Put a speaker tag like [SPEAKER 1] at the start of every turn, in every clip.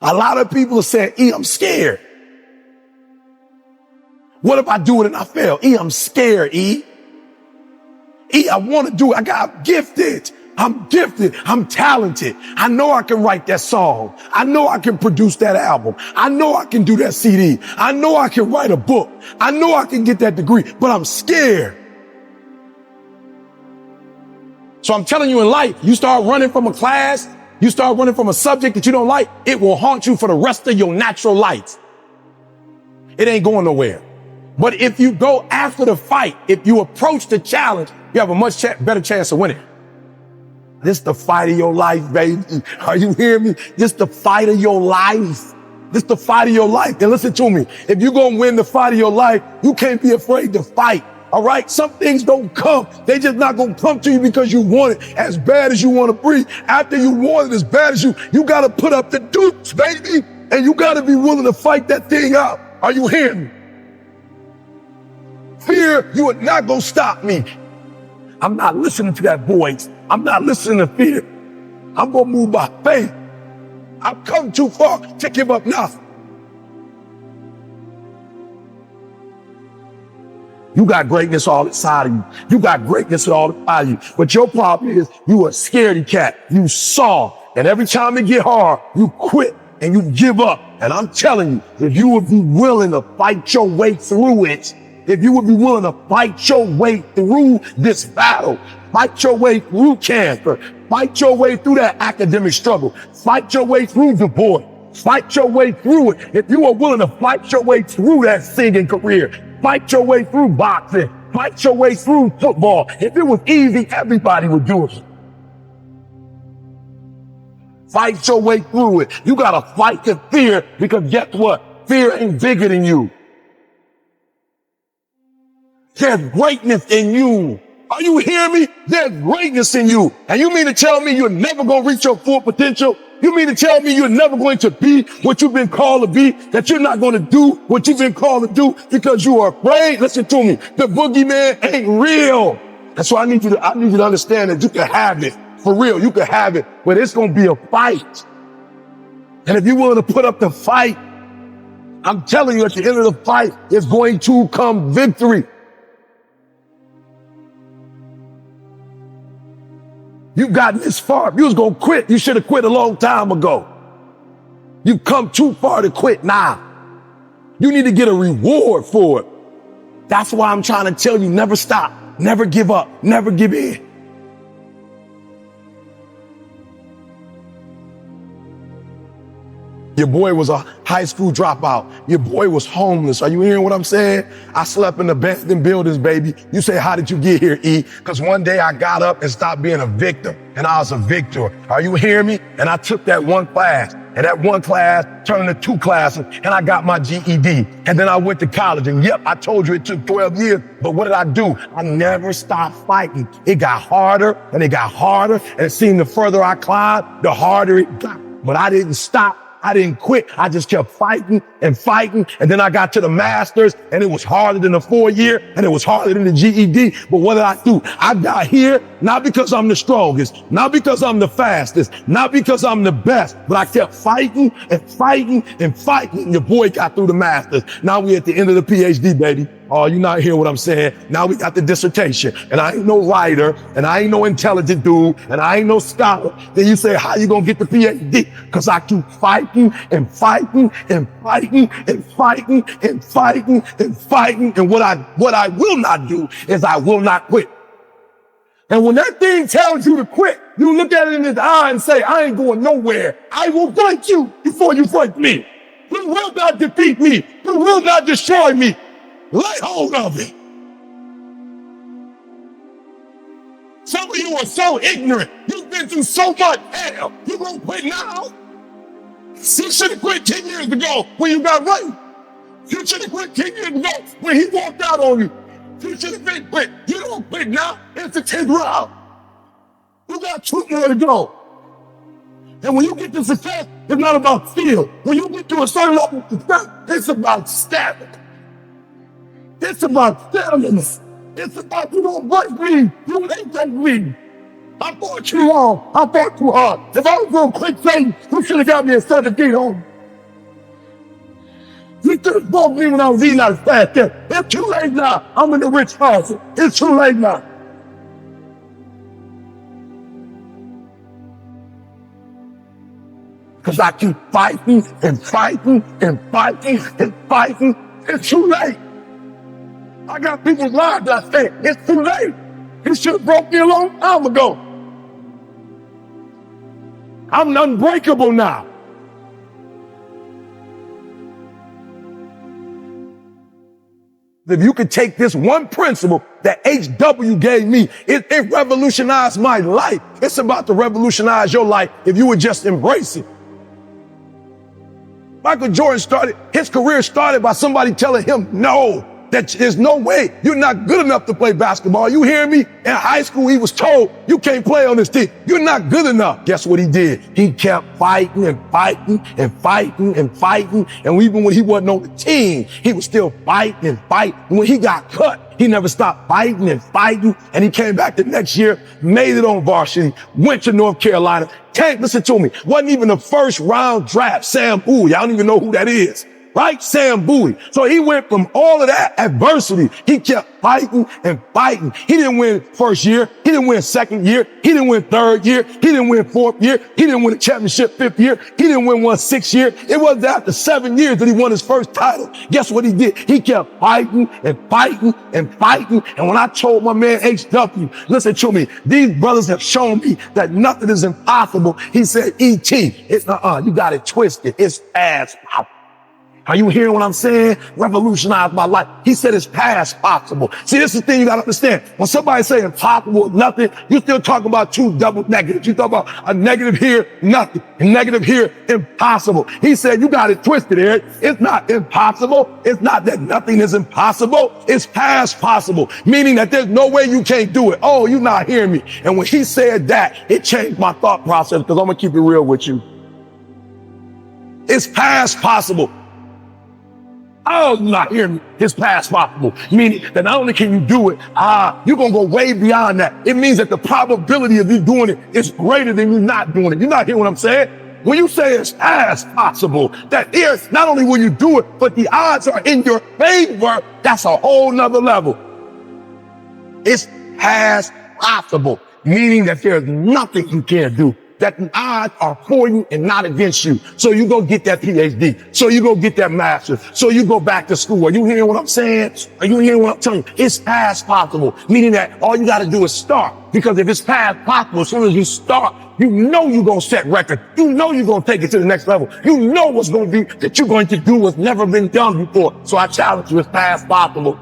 [SPEAKER 1] A lot of people are saying, I'm scared. What if I do it and I fail? I'm scared, I want to do it. I'm gifted. I'm gifted. I'm talented. I know I can write that song. I know I can produce that album. I know I can do that CD. I know I can write a book. I know I can get that degree, but I'm scared. So I'm telling you, in life, you start running from a class, you start running from a subject that you don't like, it will haunt you for the rest of your natural life. It ain't going nowhere. But if you go after the fight, if you approach the challenge, you have a much better chance of winning. This the fight of your life, baby. Are you hearing me? This the fight of your life. This the fight of your life. And listen to me. If you're going to win the fight of your life, you can't be afraid to fight. All right? Some things don't come. They just not going to come to you because you want it as bad as you want to breathe. After you want it as bad as you got to put up the dukes, baby. And you got to be willing to fight that thing out. Are you hearing me? Fear, you are not going to stop me. I'm not listening to that voice. I'm not listening to fear. I'm going to move by faith. I've come too far to give up nothing. You got greatness all inside of you. You got greatness all inside of you. But your problem is you a scaredy cat. You saw. And every time it get hard, you quit and you give up. And I'm telling you, if you would be willing to fight your way through it, if you would be willing to fight your way through this battle, fight your way through cancer, fight your way through that academic struggle, fight your way through divorce, fight your way through it. If you are willing to fight your way through that singing career, fight your way through boxing, fight your way through football. If it was easy, everybody would do it. Fight your way through it. You gotta fight the fear, because guess what? Fear ain't bigger than you. There's greatness in you. Are you hearing me? There's greatness in you. And you mean to tell me you're never going to reach your full potential? You mean to tell me you're never going to be what you've been called to be? That you're not going to do what you've been called to do because you are afraid? Listen to me. The boogeyman ain't real. That's why I need you to understand that you can have it. For real, you can have it. But it's going to be a fight. And if you're willing to put up the fight, I'm telling you, at the end of the fight, it's going to come victory. You've gotten this far. If you was going to quit, you should have quit a long time ago. You've come too far to quit now. You need to get a reward for it. That's why I'm trying to tell you, never stop, never give up, never give in. Your boy was a high school dropout. Your boy was homeless. Are you hearing what I'm saying? I slept in abandoned buildings, baby. You say, how did you get here, E? Because one day I got up and stopped being a victim, and I was a victor. Are you hearing me? And I took that one class, and that one class turned into 2 classes, and I got my GED. And then I went to college, and yep, I told you it took 12 years, but what did I do? I never stopped fighting. It got harder, and it got harder, and it seemed the further I climbed, the harder it got. But I didn't stop. I didn't quit. I just kept fighting and fighting. And then I got to the master's, and it was harder than the 4-year, and it was harder than the GED. But what did I do? I got here not because I'm the strongest, not because I'm the fastest, not because I'm the best, but I kept fighting and fighting and fighting. And your boy got through the master's. Now we at the end of the PhD, baby. Oh, you not hearing what I'm saying? Now we got the dissertation, and I ain't no writer, and I ain't no intelligent dude, and I ain't no scholar. Then you say, how you gonna get the PhD? Because I keep fighting and fighting and fighting and fighting and fighting and fighting. And what I will not do is I will not quit. And when that thing tells you to quit, you look at it in its eye and say, I ain't going nowhere. I will fight you before you fight me. You will not defeat me. You will not destroy me. Lay hold of it. Some of you are so ignorant. You've been through so much hell. You gonna quit now? You should have quit 10 years ago when you got right. You should have quit 10 years ago when he walked out on you. You should have been quit. You don't quit now. It's the 10th round. You got 2 more to go. And when you get to success, it's not about feel. When you get to a certain level of success, it's about stamina. It's about stamina. It's about you don't break me. You ain't break me. I fought too long. I fought too hard. If I was going quick thing, you should have got me instead of get home. You should have bought me when I was eating out of fast. It's too late now. I'm in the rich house. It's too late now. Because I keep fighting and fighting and fighting and fighting. It's too late. I got people's lives that say, it's too late. It should have broke me a long time ago. I'm unbreakable now. If you could take this one principle that HW gave me, it revolutionized my life. It's about to revolutionize your life if you would just embrace it. Michael Jordan his career started by somebody telling him no, that there's no way you're not good enough to play basketball. You hear me? In high school, he was told, you can't play on this team. You're not good enough. Guess what he did? He kept fighting and fighting and fighting and fighting. And even when he wasn't on the team, he was still fighting and fighting. And when he got cut, he never stopped fighting and fighting. And he came back the next year, made it on varsity, went to North Carolina. Listen to me. Wasn't even the first round draft. Sam Bowie. I don't even know who that is. Right? Sam Bowie. So he went from all of that adversity. He kept fighting and fighting. He didn't win first year. He didn't win second year. He didn't win third year. He didn't win fourth year. He didn't win a championship fifth year. He didn't win one sixth year. It wasn't after 7 years that he won his first title. Guess what he did? He kept fighting and fighting and fighting. And when I told my man HW, listen to me, these brothers have shown me that nothing is impossible. He said, E.T., you got it twisted. It's as possible. Are you hearing what I'm saying? Revolutionized my life. He said it's past possible. See, this is the thing you gotta understand. When somebody say impossible, nothing, you're still talking about two double negatives. You talk about a negative here, nothing. A negative here, impossible. He said, you got it twisted, Eric. It's not impossible. It's not that nothing is impossible. It's past possible, meaning that there's no way you can't do it. Oh, you're not hearing me. And when he said that, it changed my thought process because I'm gonna keep it real with you. It's past possible. Oh, you're not hearing me. It's past possible. Meaning that not only can you do it, you're going to go way beyond that. It means that the probability of you doing it is greater than you not doing it. You're not hearing what I'm saying? When you say it's past possible, that is, not only will you do it, but the odds are in your favor. That's a whole nother level. It's past possible, meaning that there's nothing you can't do. That the odds are for you and not against you. So you go get that PhD. So you go get that master's. So you go back to school. Are you hearing what I'm saying? Are you hearing what I'm telling you? It's past possible, meaning that all you got to do is start. Because if it's past possible, as soon as you start, you know you're going to set records. You know you're going to take it to the next level. You know what's going to be that you're going to do what's never been done before. So I challenge you, it's past possible.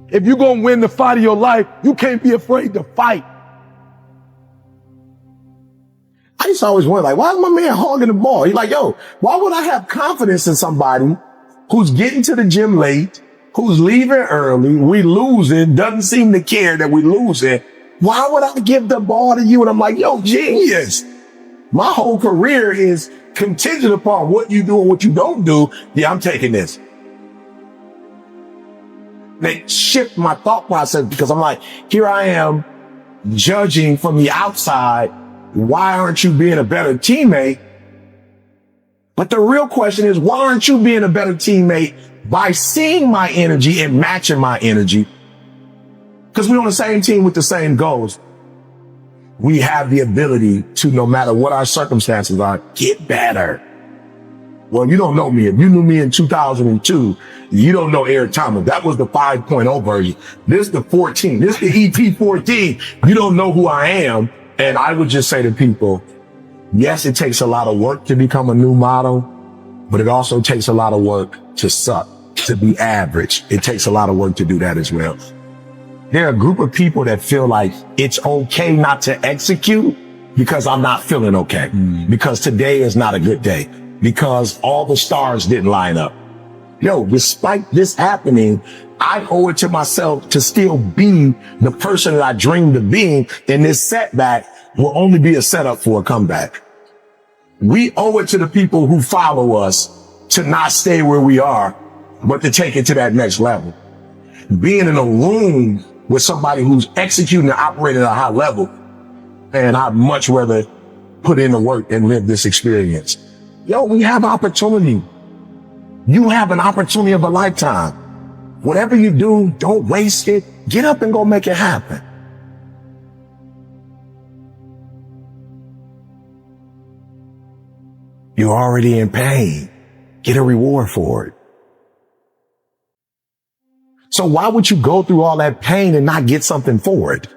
[SPEAKER 1] If you're going to win the fight of your life, you can't be afraid to fight. I used to always wonder, like, why is my man hogging the ball? He's like, yo, why would I have confidence in somebody who's getting to the gym late, who's leaving early, we losing, doesn't seem to care that we losing? Why would I give the ball to you? And I'm like, yo, genius. My whole career is contingent upon what you do and what you don't do. Yeah, I'm taking this. They shift my thought process because I'm like, here I am judging from the outside. Why aren't you being a better teammate? But the real question is, why aren't you being a better teammate by seeing my energy and matching my energy? Because we're on the same team with the same goals. We have the ability to, no matter what our circumstances are, get better. Well, you don't know me. If you knew me in 2002, you don't know Eric Thomas. That was the 5.0 version. This is the 14. This is the EP 14. You don't know who I am. And I would just say to people, yes, it takes a lot of work to become a new model, but it also takes a lot of work to suck, to be average. It takes a lot of work to do that as well. There are a group of people that feel like it's okay not to execute because I'm not feeling okay, because today is not a good day, because all the stars didn't line up. Yo, despite this happening, I owe it to myself to still be the person that I dreamed of being, and this setback will only be a setup for a comeback. We owe it to the people who follow us to not stay where we are, but to take it to that next level. being in a room with somebody who's executing and operating at a high level. And I'd much rather put in the work and live this experience. Yo, we have opportunity. You have an opportunity of a lifetime. Whatever you do, don't waste it. Get up and go make it happen. You're already in pain. Get a reward for it. So why would you go through all that pain and not get something for it?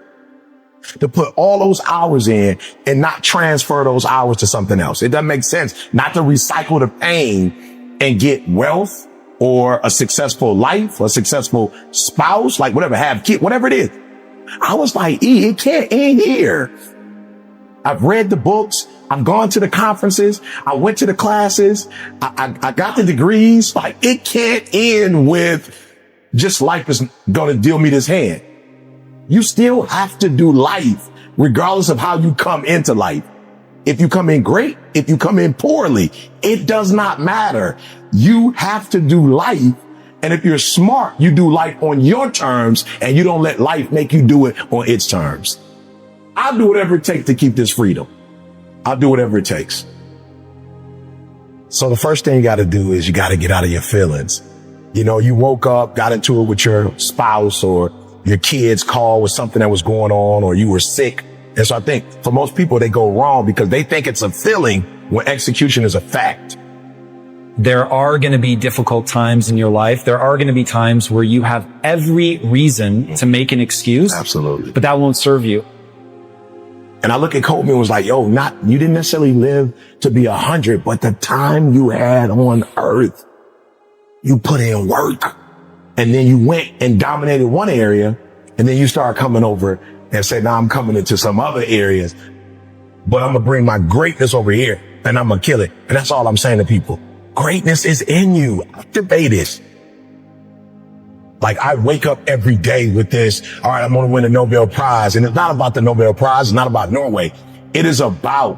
[SPEAKER 1] To put all those hours in and not transfer those hours to something else. It doesn't make sense not to recycle the pain and get wealth or a successful life, or a successful spouse, like whatever, have kids, whatever it is. I was like, it can't end here. I've read the books. I've gone to the conferences. I went to the classes. I got the degrees. Like, it can't end with just life is going to deal me this hand. You still have to do life regardless of how you come into life. If you come in great, if you come in poorly, it does not matter. You have to do life. And if you're smart, you do life on your terms and you don't let life make you do it on its terms. I'll do whatever it takes to keep this freedom. I'll do whatever it takes. So the first thing you got to do is you got to get out of your feelings. You know, you woke up, got into it with your spouse or your kids called with something that was going on, or you were sick. And so I think for most people, they go wrong because they think it's a feeling when execution is a fact.
[SPEAKER 2] There are going to be difficult times in your life. There are going to be times where you have every reason to make an excuse.
[SPEAKER 1] Absolutely.
[SPEAKER 2] But that won't serve you.
[SPEAKER 1] And I look at Kobe and was like, yo, you didn't necessarily live to be 100, but the time you had on earth, you put in work. And then you went and dominated one area, and then you start coming over and say, now I'm coming into some other areas, but I'm going to bring my greatness over here and I'm going to kill it. And that's all I'm saying to people. Greatness is in you. Activate it. Like, I wake up every day with this. All right, I'm going to win a Nobel Prize. And it's not about the Nobel Prize. It's not about Norway. It is about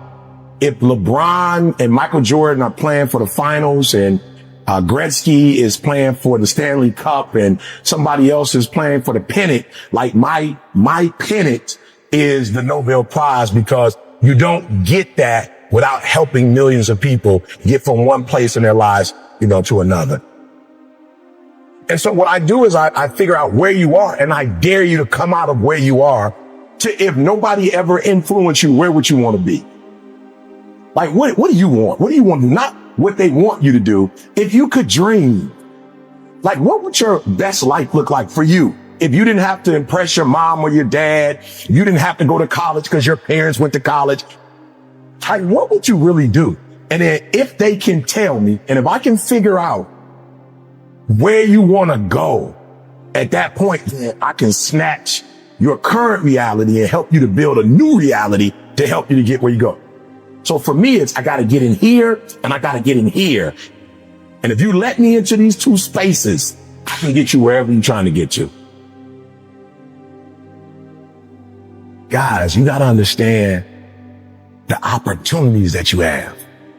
[SPEAKER 1] if LeBron and Michael Jordan are playing for the finals and Gretzky is playing for the Stanley Cup and somebody else is playing for the pennant. Like, my pennant is the Nobel Prize, because you don't get that without helping millions of people get from one place in their lives, to another. And so what I do is I figure out where you are, and I dare you to come out of where you are to, if nobody ever influenced you, where would you want to be? Like, what do you want? What do you want to do? Not what they want you to do. If you could dream, like, what would your best life look like for you? If you didn't have to impress your mom or your dad, you didn't have to go to college because your parents went to college. Like, what would you really do? And then if they can tell me, and if I can figure out where you want to go, at that point, then I can snatch your current reality and help you to build a new reality to help you to get where you go. So for me, it's, I got to get in here and I got to get in here. And if you let me into these two spaces, I can get you wherever you're trying to get to. Guys, you got to understand the opportunities that you have.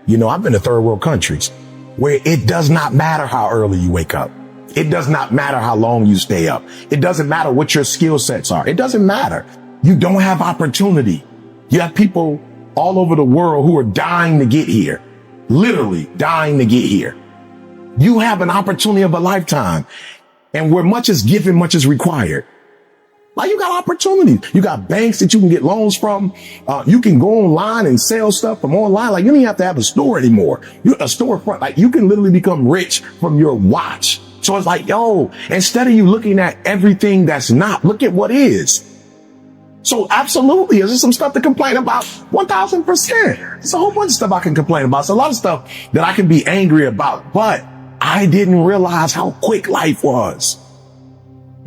[SPEAKER 1] I've been to third world countries where it does not matter how early you wake up. It does not matter how long you stay up. It doesn't matter what your skill sets are. It doesn't matter. You don't have opportunity. You have people all over the world who are dying to get here, literally dying to get here. You have an opportunity of a lifetime, and where much is given, much is required. Like, you got opportunities. You got banks that you can get loans from. You can go online and sell stuff from online. Like, you don't even have to have a store anymore. You're a storefront. Like, you can literally become rich from your watch. So it's like, yo, instead of you looking at everything that's not, look at what is. So absolutely, is there some stuff to complain about? 1000%. There's a whole bunch of stuff I can complain about. It's a lot of stuff that I can be angry about, but I didn't realize how quick life was.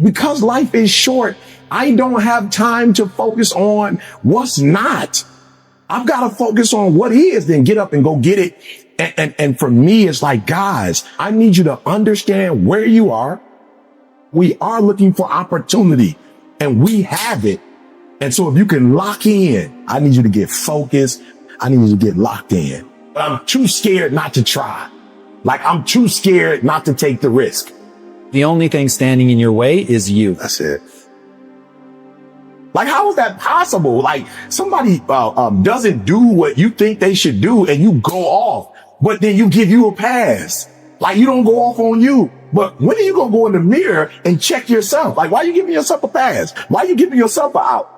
[SPEAKER 1] Because life is short, I don't have time to focus on what's not. I've got to focus on what is, then get up and go get it. And for me, it's like, guys, I need you to understand where you are. We are looking for opportunity, and we have it. And so if you can lock in, I need you to get focused. I need you to get locked in. But I'm too scared not to try. Like, I'm too scared not to take the risk.
[SPEAKER 2] The only thing standing in your way is you.
[SPEAKER 1] That's it. Like, how is that possible? Like, somebody doesn't do what you think they should do and you go off, but then you give you a pass. Like, you don't go off on you. But when are you going to go in the mirror and check yourself? Like, why are you giving yourself a pass? Why are you giving yourself an out?